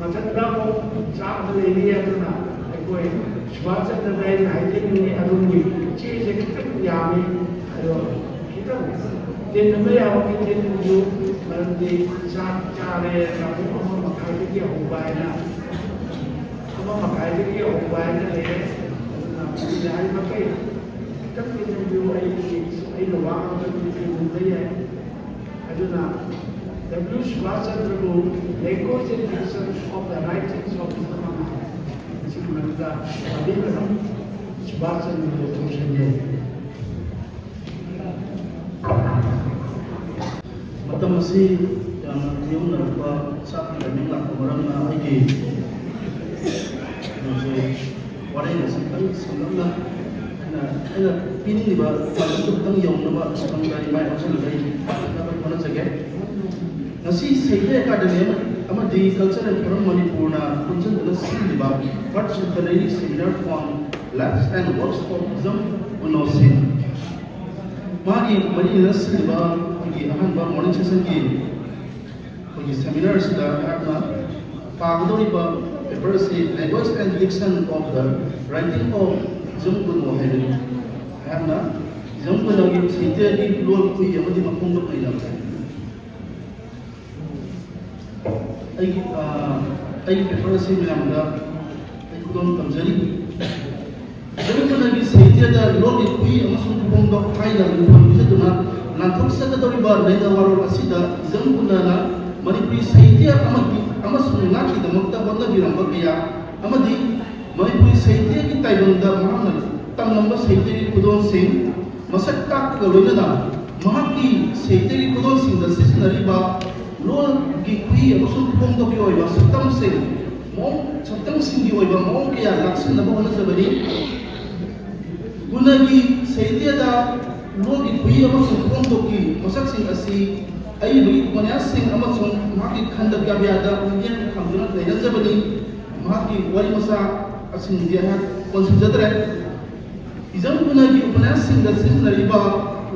ꯃꯊꯛꯇ ꯑꯃꯨꯛ ꯆꯥꯕ ꯂꯩꯔꯤ ꯑꯗꯨꯅ ꯑꯩꯈꯣꯏ ꯁꯨꯕꯥꯁ ꯆꯟꯗ꯭ꯔ ꯕꯣꯁꯅ ꯍꯥꯏꯖꯅꯤꯡꯉꯤ ꯑꯗꯣꯝꯒꯤ ꯆꯦꯁꯦ ꯈꯤꯇꯪ ꯌꯥꯝꯃꯤ ꯑꯗꯣ khitang din na yaw din yu maram di sa chare na ko makai di hubay na ko makai di hubay na le na pinay makai các din yu ai lo wa ko din yu de ya aduna the blue Subhasa Prabhu echoes in essence of the writings of the Mama Siddhanta Adivana Subhasa Prabhu Matam masih yang yung narapa sa kami nga kumarang na ay waray na sangam na ay pining di ba pagtutok tang yung na ba sa kang may sa lagay dapat mo na sige nasi Sahitya Academy ama di culture and from Manipur na kunsan na si di ba particularly seminar on labs and works for Islam unosin magi mari na si di ba अहम morning session की seminar पागदौरी paper से language and diction of the writing of जमगुनो है जमगुनो की साहित्य की लोल कोई यमदी मखोंग नहीं लगता आई पेपर से मिलामदा आई खुदों कमजोरी जमगुनो की साहित्य दा लोल कोई अमसुं मखोंग फाइदा मिलने से Nantuk sakadoriba lain warul asida zampunana Manipuri Sahitya amasung ngaki damakta wanda biramba kaya amadi Manipuri Sahitya ki taibanda mahana tamnamba Sahitya ki kudon sing masak tak kalonana mahaki Sahitya ki kudon sing da sisnariba lol ki kui amasung pongdo ki oiba satam sing mong satam sing ki oiba mong kaya laksin na bahana sabari gunagi Sahitya da लोग कोई अमसुंग कोंदोकी मसक्सिंग असि आई बि मन्यासिंग अमसुंग माकी खंड गब्यादा Indian खंदुना लेनजबनी माकी worry मसा using दिया consider is am गुनागी उपन्यासिंग the सिजनरीबा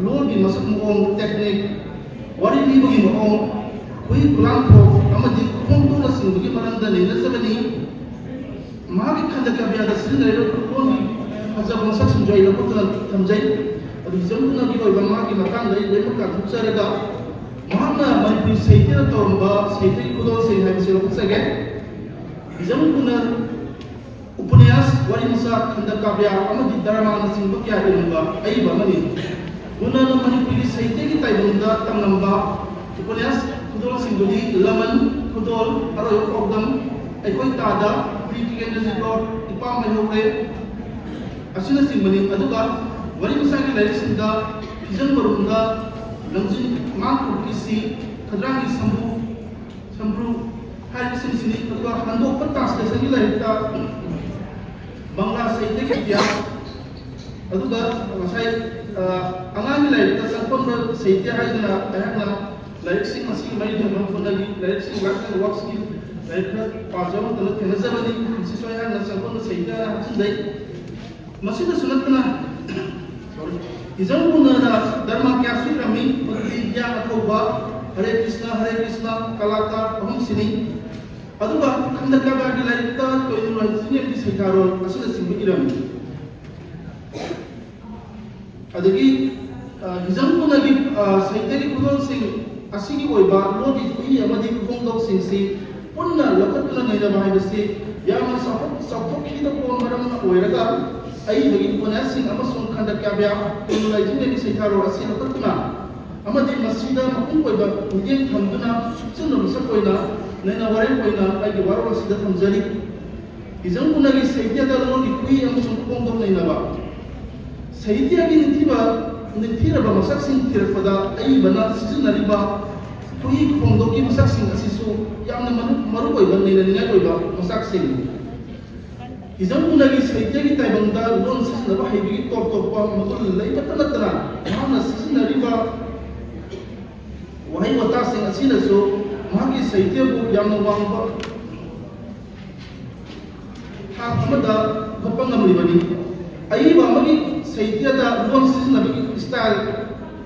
लोग की मसक मोंग technique worry लीबगी मोंग कोई प्लान को अमदि कोंदोना सिंगगी मरंद लेनजबनी माकी खंड गब्यादा सिजनरी लोग हजब मसक्सिंग जइला पुतन थमजै जमुना की कोई बंगा की मकान नहीं लेकिन का दूसरा रहेगा महाना Manipuri Sahitya तोरंबा Sahitya की कुदों से है मिसल कुछ सगे जमुना उपन्यास वाली मसा खंड काव्य अमदी दरमान सिंह क्या करूँगा आई बमनी गुना न Manipuri Sahitya की ताइबुंदा तंगंबा उपन्यास कुदों सिंह दी लमन कुदों अरोय कोगदम आई कोई तादा प्रीति केंद्र से डॉट इपाम में हो गए असिन सिंह बनी अदुका वरी मसागी लाइसिंदा इजन मरुंदा लंजिन मांकु किसी खद्रांगी संभ्रू हाई सिंसिनी अथवा हंदो पत्तास लेसंगी लाइटा बांग्ला साहित्य के प्या अदुगा मसाई अंगामी लाइटा संपन्न साहित्य हाइजना अहना लाइसिंग मसी मई धर्म फुंदागी लाइसिंग वर्क एंड वर्क्स की लाइटा पाजम तन तेनजबनी सिसोया न संपन्न साहित्य हचिंदै मसीदा सुनतना इजमगुना धर्म क्या सुरमी विद्या अथवा हरे कृष्णा कलाकार अहम सिनी अदुगा खंडका बागी लाइता तोइनुला जिने की सिकारो असुदा सिंबिरम अदगी इजमगुना की साहित्य की कुदों सिंह असिगी ओइबा लोगी कुई अमदी कुदों सिंह से पुन्ना लकतुना नैदा बाहिबसे यामा सपोक खिदा कोन मरम ओइरगा आई बगी उपन्यासिंग अमसुंग खंड काव्य तुलुलाई जिने की सिकारो असि लकतुना अमदी मसीदा मकुंग ओइबा उजें थमदुना सुचन मसकोइना नैना वरे कोइना आइगे वारो मसीदा थमजरी इजमगुना की साहित्य दा लोगी कुई अमसुंग कोंदो नैनाबा साहित्य की निथिरबा मसक्सिंग थिरपदा आई बना सिजनरिबा कुई कोंदो की मसक्सिंग असिसु यामना मरु ओइबा नैना ओइबा मसक्सिंग इजमगुना की साहित्य की ताइबंदा लोन सिजनबा हाइबी टॉप मगुल लैबतनतना माना सिजनरिबा वही वता सिंह असिनसु माकी साहित्य बु यामना वांगबा था अमदा गपंगमलिबनी अईबा मगी साहित्य दा लोन सिजनबी स्टाइल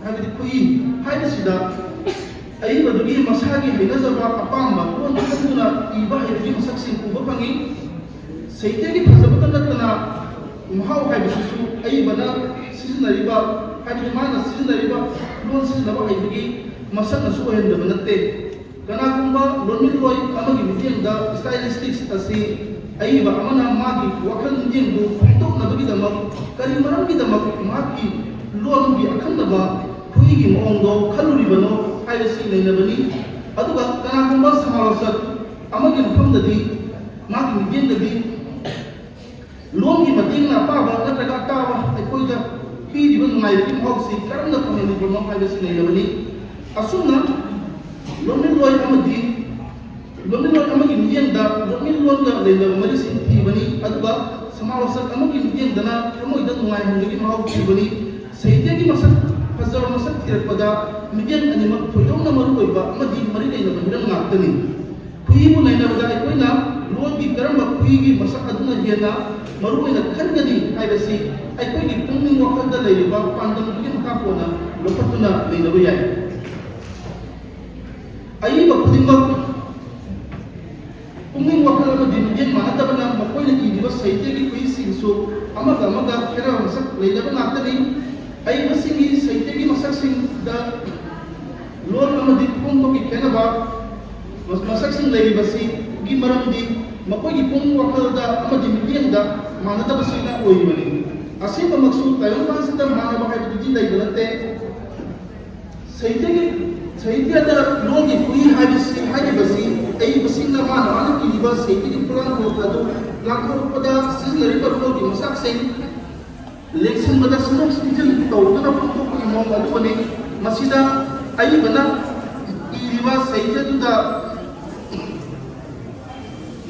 हाइबी कुई हाइबसिदा अईबा दुगी मसागी हैनजबा अपांबा लोन सिजनना इबा हाइबी मसक ꯐꯪꯏ ꯁꯩꯇꯦꯒꯤ ꯐꯖꯕꯇ ꯅꯠꯇꯅ ꯃꯍꯥꯎ ꯍꯥꯏꯕꯁꯤꯁꯨ ꯑꯏꯕꯅ ꯁꯤꯖꯤꯟꯅꯔꯤꯕ ꯍꯥꯏꯕꯗꯤ ꯃꯥꯅ ꯁꯤꯖꯤꯟꯅꯔꯤꯕ ꯂꯣꯟ ꯁꯤꯖꯤꯟꯅꯕ ꯍꯩꯕꯒꯤ ꯃꯁꯛꯅꯁꯨ ꯑꯣꯏꯍꯟꯗꯕ ꯅꯠꯇꯦ ꯀꯅꯥꯒꯨꯝꯕ ꯂꯣꯟꯃꯤꯠꯂꯣꯏ ꯑꯃꯒꯤ ꯃꯤꯠꯌꯦꯡꯗ ꯁ꯭ꯇꯥꯏꯂꯤꯁꯇꯤꯛꯁ ꯑꯁꯤ ꯑꯏꯕ ꯑꯃꯅ ꯃꯥꯒꯤ ꯋꯥꯈꯜ ꯃꯤꯠꯌꯦꯡꯕꯨ ꯐꯣꯡꯗꯣꯛꯅꯕꯒꯤꯗꯃꯛ ꯀꯔꯤ ꯃꯔꯝꯒꯤꯗꯃꯛ ꯃꯍꯥꯛꯀꯤ ꯂꯣꯟꯒꯤ ꯑꯈꯟꯅꯕ ꯈꯨꯏꯒꯤ ꯃꯑꯣꯡꯗꯣ ꯈꯜꯂꯨꯔꯤꯕꯅꯣ ꯍꯥꯏꯕꯁꯤ ꯅꯩꯅꯕꯅꯤ ꯑꯗꯨꯒ ꯀꯅꯥꯒꯨꯝꯕ ꯁꯃꯥꯂꯣꯆꯛ ꯑꯃꯒꯤ ꯃꯐꯝꯗꯗꯤ ꯃꯥꯒꯤ ꯃꯤꯠꯌꯦꯡꯗꯗꯤ ꯂꯣꯟꯒꯤ ꯃꯇꯦꯡꯅ ꯑꯄꯥꯕ ꯅꯠꯇ꯭ꯔꯒ ꯑꯇꯥꯕ ꯑꯩꯈꯣꯏꯗ ꯄꯤꯔꯤꯕ ꯅꯨꯡꯉꯥꯏꯕꯒꯤ ꯃꯍꯥꯎꯁꯤ ꯀꯔꯝꯅ ꯐꯪꯍꯜꯂꯤꯕꯅꯣ ꯍꯥꯏꯕꯁꯤ ꯅꯩꯅꯕꯅꯤ ꯑꯁꯨꯝꯅ ꯂꯣꯟꯃꯤꯠꯂꯣꯏ ꯑꯃꯒꯤ ꯃꯤꯠꯌꯦꯡꯗ ꯂꯣꯟꯃꯤꯠꯂꯣꯟꯒ ꯂꯩꯅꯕ ꯃꯔꯤꯁꯤꯡ ꯊꯤꯕꯅꯤ ꯑꯗꯨꯒ ꯁꯃꯥꯂꯣꯆꯛ ꯑꯃꯒꯤ ꯃꯤꯠꯌꯦꯡꯗꯅ ꯊꯃꯣꯏꯗ ꯅꯨꯡꯉꯥꯏꯍꯟꯕꯒꯤ ꯃꯍꯥꯎ ꯊꯤꯕꯅꯤ ꯁꯥꯍꯤꯇ꯭ꯌꯒꯤ ꯃꯁꯛ ꯐꯖꯕ ꯃꯁꯛ ꯊꯤꯔꯛꯄꯗ ꯃꯤꯠꯌꯦꯡ ꯑꯅꯤꯃꯛ ꯊꯣꯏꯗꯣꯛꯅ ꯃꯔꯨꯑꯣꯏꯕ ꯑꯃꯗꯤ ꯃꯔꯤ ꯂꯩꯅꯕ ꯍꯤꯔꯝ ꯉꯥꯛꯇꯅꯤ ꯈꯨꯏꯕꯨ ꯅꯩꯅꯕꯗ ꯑꯩꯈꯣꯏꯅ ꯂꯣꯟꯒꯤ ꯀꯔꯝꯕ ꯈꯨꯏꯒꯤ ꯃꯁꯛ ꯑꯗꯨꯅ ꯍꯦꯟꯅ ꯃꯔꯨꯑꯣꯏꯅ ꯈꯟꯒꯅꯤ ꯍꯥꯏꯕꯁꯤ ꯑꯩꯈꯣꯏꯒꯤ ꯄꯨꯛꯅꯤꯡ ꯋꯥꯈꯜꯗ ꯂꯩꯔꯤꯕ ꯄꯥꯟꯗꯝꯗꯨꯒꯤ ꯃꯈꯥ ꯄꯣꯟꯅ ꯂꯧꯈꯠꯇꯨꯅ ꯅꯩꯅꯕ ꯌꯥꯏ ꯑꯏꯕ ꯈꯨꯗꯤꯡꯃꯛ ꯄꯨꯛꯅꯤꯡ ꯋꯥꯈꯜ ꯑꯃꯗꯤ ꯃꯤꯠꯌꯦꯡ ꯃꯥꯟꯅꯗꯕꯅ ꯃꯈꯣꯏꯅ ꯏꯔꯤꯕ ꯁꯥꯍꯤꯇ꯭ꯌꯒꯤ ꯈꯨꯏꯁꯤꯡꯁꯨ ꯑꯃꯒ ꯈꯦꯠꯅꯕ ꯃꯁꯛ ꯂꯩꯅꯕ ꯉꯥꯛꯇꯅꯤ ꯑꯏꯕꯁꯤꯡꯒꯤ ꯁꯥꯍꯤꯇ꯭ꯌꯒꯤ ꯃꯁꯛꯁꯤꯡꯗ ꯂꯣꯟ ꯑꯃꯗꯤ ꯐꯣꯡꯗꯣꯛꯀꯤ ꯈꯦꯠꯅꯕ ꯃꯁꯛꯁꯤꯡ ꯂꯩꯔꯤꯕꯁꯤꯒꯤ ꯃꯔꯝꯗꯤ ꯃꯈꯣꯏꯒꯤ ꯄꯨꯛꯅꯤꯡ ꯋꯥꯈꯜꯗ ꯑꯃꯗꯤ ꯃꯤꯠꯌꯦꯡꯗ ꯃꯥꯟꯅꯗꯕꯁꯤꯅ ꯑꯣꯏꯔꯤꯕꯅꯤ ꯑꯁꯤꯃꯛꯁꯨ ꯇꯥꯏꯕꯪꯄꯥꯟꯁꯤꯗ ꯃꯥꯟꯅꯕ ꯍꯥꯏꯕꯗꯨꯗꯤ ꯂꯩꯕ ꯅꯠꯇꯦ ꯁꯥꯍꯤꯇ꯭ꯌꯗ ꯂꯣꯟꯒꯤ ꯈꯨꯏ ꯍꯥꯏꯔꯤꯕꯁꯤ ꯑꯏꯕꯁꯤꯡꯅ ꯃꯥꯅ ꯏꯔꯤꯕ ꯁꯥꯍꯤꯇ꯭ꯌꯒꯤ ꯈꯨꯠꯂꯥꯡꯈꯣꯜ ꯑꯗꯨ ꯂꯥꯡꯊꯣꯔꯛꯄꯗ ꯁꯤꯖꯤꯟꯅꯔꯤꯕ ꯂꯣꯟꯒꯤ ꯃꯆꯥꯛꯁꯤꯡ ꯂꯦꯡꯁꯤꯟꯕꯗ ꯁꯤꯟꯗꯣꯛ ꯁꯤꯟꯖꯤꯟ ꯇꯧꯗꯨꯅ ꯐꯣꯡꯗꯣꯛꯄꯒꯤ ꯃꯑꯣꯡ ꯑꯗꯨꯕꯨꯅꯤ ꯃꯁꯤꯗ ꯑꯏꯕꯅ ꯏꯔꯤꯕ ꯁꯥꯍꯤꯇ꯭ꯌꯗꯨꯗ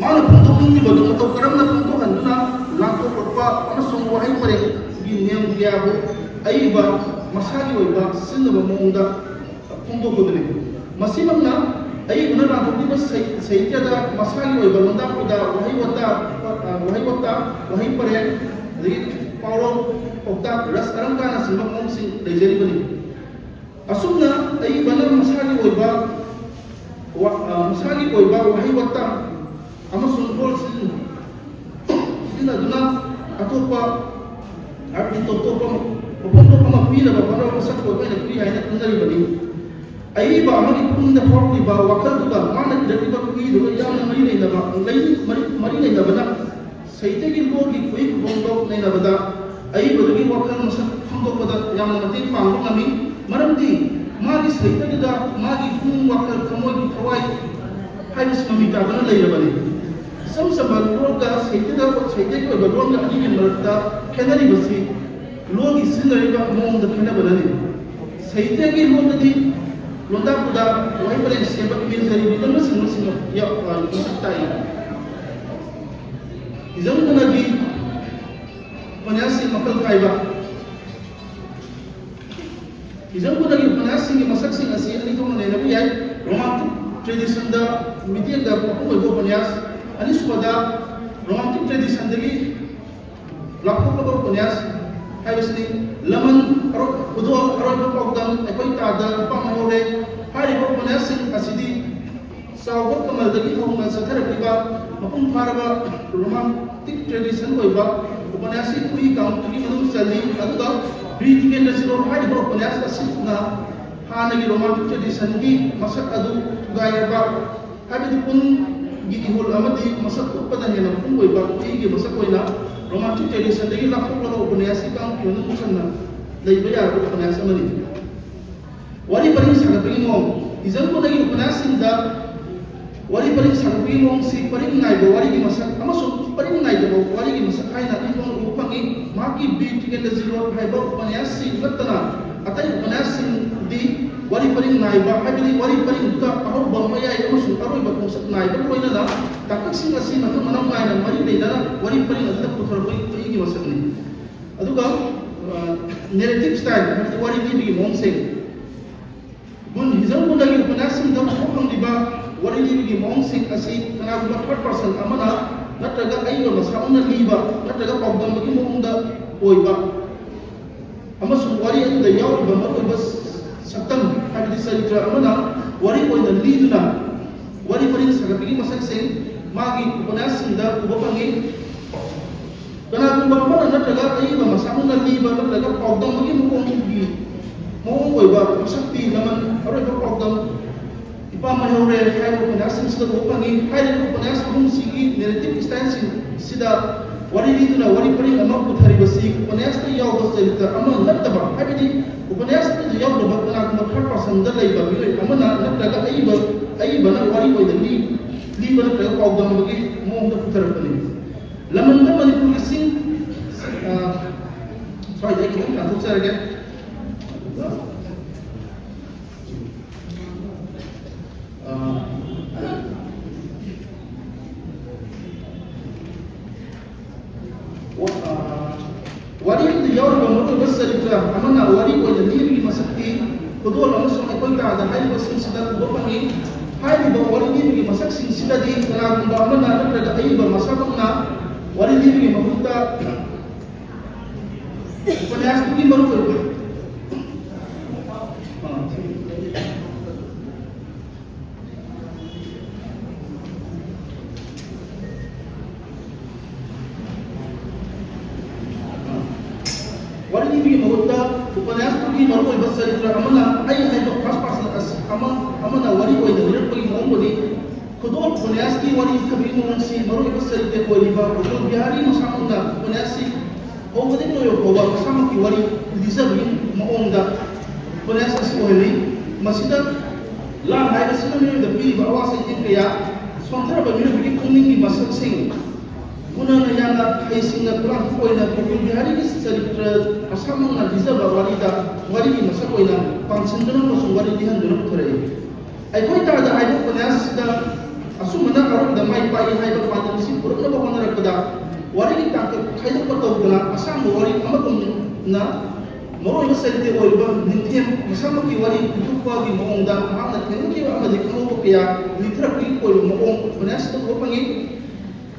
ꯃꯥꯅ ꯐꯣꯡꯗꯣꯛꯅꯤꯡꯂꯤꯕꯗꯨ ꯃꯇꯧ ꯀꯔꯝꯅ ꯐꯣꯡꯗꯣꯛꯍꯟꯗꯨꯅ ꯂꯥꯡꯊꯣꯛꯂꯛꯄ ꯑꯃꯁꯨꯡ ꯋꯥꯍꯩ ꯄꯔꯦꯡꯒꯤ ꯅꯤꯌꯝ ꯀꯌꯥꯕꯨ ꯑꯏꯕ ꯃꯁꯥꯒꯤ ꯑꯣꯏꯕ ꯁꯤꯖꯤꯟꯅꯕ ꯃꯑꯣꯡꯗ ꯐꯣꯡꯗꯣꯛꯄꯗꯨꯅꯤ ꯃꯁꯤꯃꯛꯅ ꯑꯏꯕꯅ ꯂꯥꯟꯊꯣꯛꯂꯤꯕ ꯁꯥꯍꯤꯇ꯭ꯌꯗ ꯃꯁꯥꯒꯤ ꯑꯣꯏꯕ ꯂꯣꯟꯗꯥ ꯄꯨꯗꯥ ꯋꯥꯍꯩ ꯋꯥꯇꯥ ꯋꯥꯍꯩ ꯄꯔꯦꯡ ꯑꯗꯒꯤ ꯄꯥꯎꯔꯧ ꯄꯥꯎꯇꯥꯛ ꯔꯁ ꯑꯂꯪꯀꯥꯔꯅꯆꯤꯡꯕ ꯃꯑꯣꯡꯁꯤꯡ ꯂꯩꯖꯔꯤꯕꯅꯤ ꯑꯁꯨꯝꯅ ꯑꯏꯕꯅ ꯃꯁꯥꯒꯤ ꯑꯣꯏꯕ ꯋꯥꯍꯩ ꯋꯥꯇꯥ ꯑꯃꯁꯨꯡ ꯂꯣꯜ ꯁꯤꯖꯤꯟꯅꯗꯨꯅ ꯑꯇꯣꯞꯄ ꯍꯥꯏꯕꯗꯤ ꯇꯣꯞ ꯇꯣꯞꯄ ꯃꯐꯝ ꯑꯃ ꯄꯤꯔꯕ ꯍꯣꯠꯅꯕ ꯃꯁꯛꯄꯨ ꯑꯩꯈꯣꯏꯅ ꯈꯨꯏ ꯍꯥꯏꯅ ꯈꯪꯅꯔꯤꯕꯅꯤ ꯑꯏꯕ ꯑꯃꯒꯤ ꯄꯨꯛꯅꯤꯡꯗ ꯐꯥꯎꯔꯛꯂꯤꯕ ꯋꯥꯈꯜꯗꯨꯒ ꯃꯥꯅ ꯏꯔꯛꯂꯤꯕ ꯈꯨꯏꯗꯨꯒ ꯌꯥꯝꯅ ꯃꯔꯤ ꯂꯩꯅꯕꯅ ꯁꯥꯍꯤꯇ꯭ꯌꯒꯤ ꯂꯣꯟꯒꯤ ꯈꯨꯏ ꯈꯨꯐꯣꯡꯗꯣꯛ ꯅꯩꯅꯕꯗ ꯑꯏꯕꯗꯨꯒꯤ ꯋꯥꯈꯜ ꯃꯁꯛ ꯈꯪꯗꯣꯛꯄꯗ ꯌꯥꯝꯅ ꯃꯇꯦꯡ ꯄꯥꯡꯕ ꯉꯝꯃꯤ ꯃꯔꯝꯗꯤ ꯃꯥꯒꯤ ꯁꯥꯍꯤꯇ꯭ꯌꯗꯨꯗ ꯃꯥꯒꯤ ꯄꯨꯛꯅꯤꯡ ꯋꯥꯈꯜ ꯊꯃꯣꯏꯒꯤ ꯊꯋꯥꯏ ꯍꯥꯏꯕꯁꯤ ꯃꯃꯤ ꯇꯥꯗꯨꯅ ꯂꯩꯔꯕꯅꯤ ꯏꯆꯝ ꯆꯝꯕ ꯂꯣꯟꯒ ꯁꯥꯍꯤꯇ꯭ꯌꯒꯤ ꯑꯣꯏꯕ ꯂꯣꯟꯒ ꯑꯅꯤꯒꯤ ꯃꯔꯛꯇ ꯈꯦꯠꯅꯔꯤꯕꯁꯤ ꯂꯣꯟꯒꯤ ꯁꯤꯖꯤꯟꯅꯔꯤꯕ ꯃꯑꯣꯡꯗ ꯈꯦꯠꯅꯕꯅꯅꯤ ꯁꯥꯍꯤꯇ꯭ꯌꯒꯤ ꯂꯣꯟꯗꯗꯤ ꯂꯣꯟꯗꯥ ꯄꯨꯗꯥ ꯋꯥꯍꯩ ꯄꯔꯦꯡ ꯁꯦꯝꯕ ꯏꯃꯦꯖꯔꯤ ꯂꯣꯏꯅꯃꯛꯁꯤꯡ ꯃꯁꯛ ꯇꯥꯛꯏ ꯏꯖꯝ ꯈꯨꯟꯅꯒꯤ ꯎꯄꯟꯌꯥꯁꯁꯤꯡ ꯃꯈꯜ ꯈꯥꯏꯕ ꯏꯖꯝ ꯈꯨꯟꯅꯒꯤ ꯎꯄꯟꯌꯥꯁꯁꯤꯡꯒꯤ ꯃꯁꯛꯁꯤꯡ ꯑꯁꯤ ꯑꯅꯤ ꯊꯣꯛꯅ ꯅꯩꯅꯕ ꯌꯥꯏ ꯔꯣꯃꯥꯟꯇꯤꯛ ꯇ꯭ꯔꯦꯗꯤꯁꯟꯗ ꯃꯤꯠꯌꯦꯡꯗ ꯃꯄꯨꯡ ꯑꯣꯏꯕ ꯎꯄꯟꯌꯥꯁ ꯑꯅꯤꯁꯨꯕꯗ ꯔꯣꯃꯥꯟꯇꯤꯛ ꯇ꯭ꯔꯦꯗꯤꯁꯟꯗꯒꯤ ꯂꯥꯞꯊꯣꯛꯂꯕ ꯎꯄꯟꯌꯥꯁ ꯍꯥꯏꯕꯁꯤꯅꯤ ꯂꯃꯟ ꯑꯔꯣꯏꯕ ꯄꯥꯎꯗꯝ ꯑꯩꯈꯣꯏ ꯇꯥꯗ ꯅꯨꯄꯥ ꯃꯍꯧꯔꯦ ꯍꯥꯏꯔꯤꯕ ꯎꯄꯟꯌꯥꯁꯁꯤꯡ ꯑꯁꯤꯗꯤ ꯆꯥꯎꯕ ꯀꯃꯜꯗꯒꯤ ꯍꯧꯅ ꯆꯠꯊꯔꯛꯂꯤꯕ ꯃꯄꯨꯡ ꯐꯥꯔꯕ ꯔꯣꯃꯥꯟꯇꯤꯛ ꯇ꯭ꯔꯦꯗꯤꯁꯟ ꯑꯣꯏꯕ ꯎꯄꯟꯌꯥꯁꯤ ꯈꯨꯏ ꯀꯥꯡꯂꯨꯞꯇꯨꯒꯤ ꯃꯅꯨꯡ ꯆꯜꯂꯤ ꯑꯗꯨꯒ ꯕꯤꯔ ꯇꯤꯀꯦꯟꯗ꯭ꯔꯖꯤꯠ ꯍꯥꯏꯔꯤꯕ ꯎꯄꯟꯌꯥꯁ ꯑꯁꯤꯅ ꯍꯥꯟꯅꯒꯤ ꯔꯣꯃꯥꯟꯇꯤꯛ ꯇ꯭ꯔꯦꯗꯤꯁꯟꯒꯤ ꯃꯁꯛ ꯑꯗꯨ ꯊꯨꯒꯥꯏꯔꯕ ꯍꯥꯏꯕꯗꯤ ꯄꯨꯡꯒꯤ ꯏꯍꯨꯜ ꯑꯃꯗꯤ ꯃꯁꯛ ꯎꯠꯄꯗ ꯍꯦꯟꯅ ꯃꯄꯨꯡ ꯑꯣꯏꯕ ꯈꯨꯏꯒꯤ ꯃꯁꯛ ꯑꯣꯏꯅ ꯔꯣꯃꯥꯟꯇꯤꯛ ꯇ꯭ꯔꯦꯗꯤꯁꯟꯗꯒꯤ ꯂꯥꯞꯊꯣꯛꯂꯒ ꯎꯄꯟꯌꯥꯁꯤ ꯀꯥꯡꯂꯨꯞꯀꯤ ꯃꯅꯨꯡ ꯆꯟꯅ ꯂꯩꯕ ꯌꯥꯔꯕ ꯎꯄꯟꯌꯥꯁ ꯑꯃꯅꯤ ꯋꯥꯔꯤ ꯄꯔꯤꯡ ꯁꯥꯒꯠꯄꯒꯤ ꯃꯑꯣꯡ ꯏꯖꯝ ꯈꯨꯟꯅꯒꯤ ꯎꯄꯟꯌꯥꯁꯁꯤꯡꯗ ꯋꯥꯔꯤ परींग सागपी मोंगसी परींग नाइबो वारी की मसक अमसुंग परींग नाइदबो वारी की मसक हाइना इफोंग उफंगी माकी बीट के दजिरो हाइबो उपन्यास सिंग लतना अतै उपन्यास सिंग दी वारी परींग नाइबा हाइबली वारी परींग दुका अहो बमया अमसुंग अरोय बकोसक नाइबो लोइना ताकक सिंग असि मथम मनम नाइना मरी लेना वारी परींग अदुदा पुथरबो की मसकनी अदुगा नैरेटिव स्टाइल वारी की मोंगसे गुन हिजम गुनगी उपन्यास सिंग दम फोंगलिबा वारी की मोंगसिंग असि कनागुबा थर्ड पर्सन अमना नत्रगा अइबा मसाउना लीबा नत्रगा पाउदमबगी मोंगदा ओइबा अमसुंग वारी अदुदा यावबा मरोइबा सत्तम हाबिदि चरित्र अमना वारी ओइना लीदुना वारी परींग सागपगी मसकसिंग magi upanyasingda uba pangi kanagumba amana natraga aiba masamuna liba natraga pawdam magi mukongi mawong oiba masakti naman aroiba pawdam ipa mahaure kaiba upanyasing sida uba pangi kaiba upanyasing sigi narrative style sida wari riduna wari paring ama puthari upanyasing yaw basita ama nattaba haibidi upanyasing yaw ba kanagumba third person da laiba biloi amana natraga aiba na wari oida liba natraga pawdam magi mawong da puthari laman da manipur sing sorry I can't say again wari itu jauh banget besar itu amana wari ko jadi ni masakti kedua langsung ekoi ka ada hai basin sedang berpangi hai di wari ni masak sing sida di kana amana ada ai ba masakna wari ni mabuta उपन्यास की मरु करो wari ni mabuta उपन्यास की मरु को बस चरित्र amana ai तो first person as amana wari को इधर कोई मोम बोली खुदो उपन्यास की wari कभी मोम सी मरु बस चरित्र को लिबा खुदो बिहारी मसामुंदा उपन्यास o wadi no yo ko ba sama ki wari lisabi maong da ponesa si oheli masida la hai da sina mi da bi ba awasa tin kaya sondra ba mi bi kuning ni masak sing kuna na yana hai singa plan ko ina ko bi hari ki saritra asama na lisaba wari da wari ki masak ko ina function dana ko su wari dihan dana ko re ai ko ta da ai ko ponesa da asumana aro da mai pai hai ba pa da si purna ba ko na kada wari ki tak khaida ko taw gala asam wari amatum na moro ina sente o iba ninthem masam ki wari kutu ko gi moong da ma na ken ki wa ma de ko kya litra ki ko moong banas to ko pangi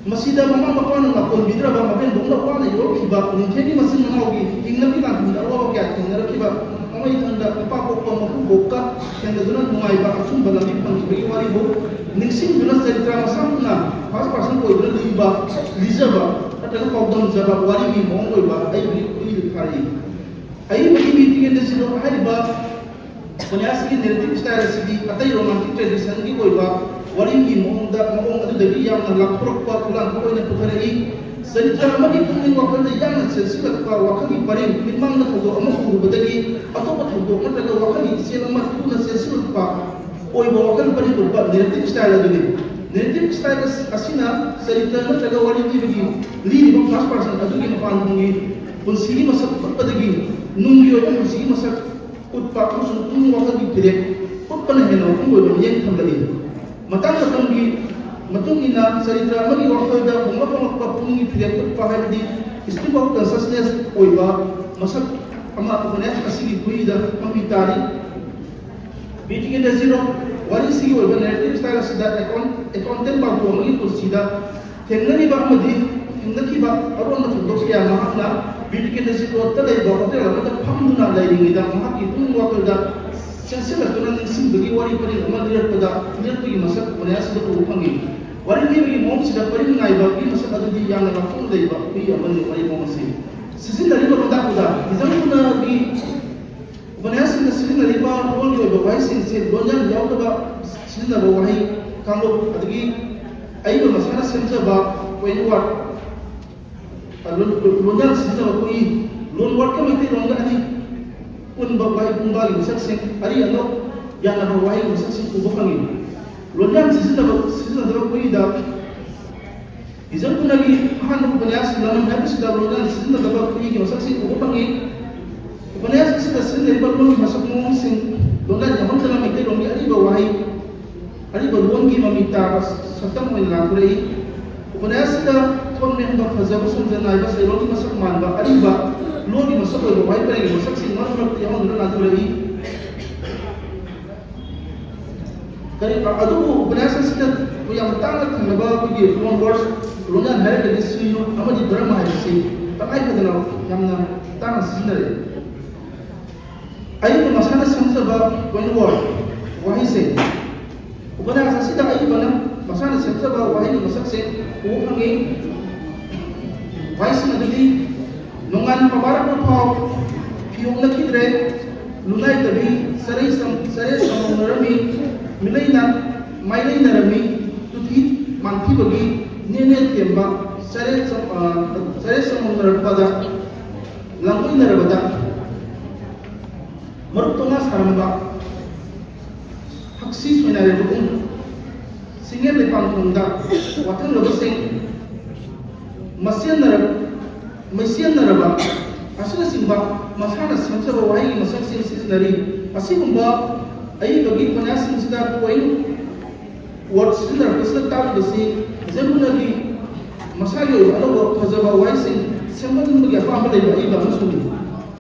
masida mama ba pa na ko bidra ba ma ben dong da pa na yo ki ba ninthem ki masin na gi ingna ki na da ro kya ken na ki ba amai thanda pa ko ko ma ko ka ken da dunan mai ba asum ba na bi pangi bi wari bo ningsing dunas cerita masam na pas pasan ko iba liba lizaba ada pawdam jaba wari mi mongoi ba ai bi khari ai bi bi tingin de sino ai ba punyas ki narrative style sidi atai romantic tradition ki koi ba wari mi mongda mong adu de yang na lakprok pa tulan ko ina puthari saritra amagi kuning wa kan yang na sensikat pa wa kan pare mitmang na ko amma ko badagi atop atop ko ta wa kan sel amma ku na sensikat pa oi ba wa kan pare ko ba narrative style adu narrative style asina saritra na taga wari ni bigi li ba first person adu gi pan ngi pun sigi masak padagi nungi o sigi masak utpa musun tung wa ka gi pire utpa na heno ko ba yen tham lagi matang gi matung ina saritra magi wa ka da bunga pa pung gi pire utpa ha di stream of consciousness oi ba masak ama ko ne asigi bui da mamitari beating the zero wari sigi oi ba narrative style sida content ba ko magi kursida tenani ba madi indaki ba aron na tudok ya ma na beating the zero ta dai ba ta la ta phamduna lai ringi da ma ki tung wa da sensela tunan sim bagi wari pari ma dir pada dir tu masak ko ya sida ko pangi wari ni bagi mom sida pari ngai ba ki masak adu di yang na phung dai ba ki amani wari mom si sisin dari ba da ko da izam kuna gi Banyak sini riba orang juga berwahai sini banyak jauh tu bah sini nak berwahai kalau adagi ayu masalah sini bah poin wat banyak sini nak berwahai loan wat kami itu orang ada pun berwahai pun bagi besar sini hari anu yang nak berwahai besar sini kubur kami banyak sini nak berwahai dah izan pun lagi han banyak sini habis dah banyak sini nak berwahai besar sini kubur kami Banyak sisa sini lepas pun masuk mung sing, dongan zaman dalam itu dongi ari bawai, ari berbuang ki mamita serta main lakurai. Banyak sisa kon memang fazab sunjan naik bas elok masuk man ba ari ba, lo di masuk bawai pergi masuk sing mana berarti yang dongan lakurai. Kali adu banyak sisa yang tangan tengah ba pergi loan words, loan hari ke disiu, apa di drama hari si, tak ada kenal yang tangan sendiri. Ayu masalah semasa ba when war wahai se ubana asasi dah ayu bana masana semjaba wahai masakse u hangi wahai adudi nongan pabarak pau piung nakidre lunai tabi sare samonarami milaina mailai narami tuthi manthi bagi nene temba sare samonar pada langoi narabada maruk tonga saramba haksi soinare bukung singen lepang tungda watang lobasing masian naraba asuna simba masana samsaba wahai masaksin sisinari asigumba ai bagi panasin sida koin word sinar kisna tal basi zemuna di masagi alo fazaba wahai sing semban bagi apa leba iba masuni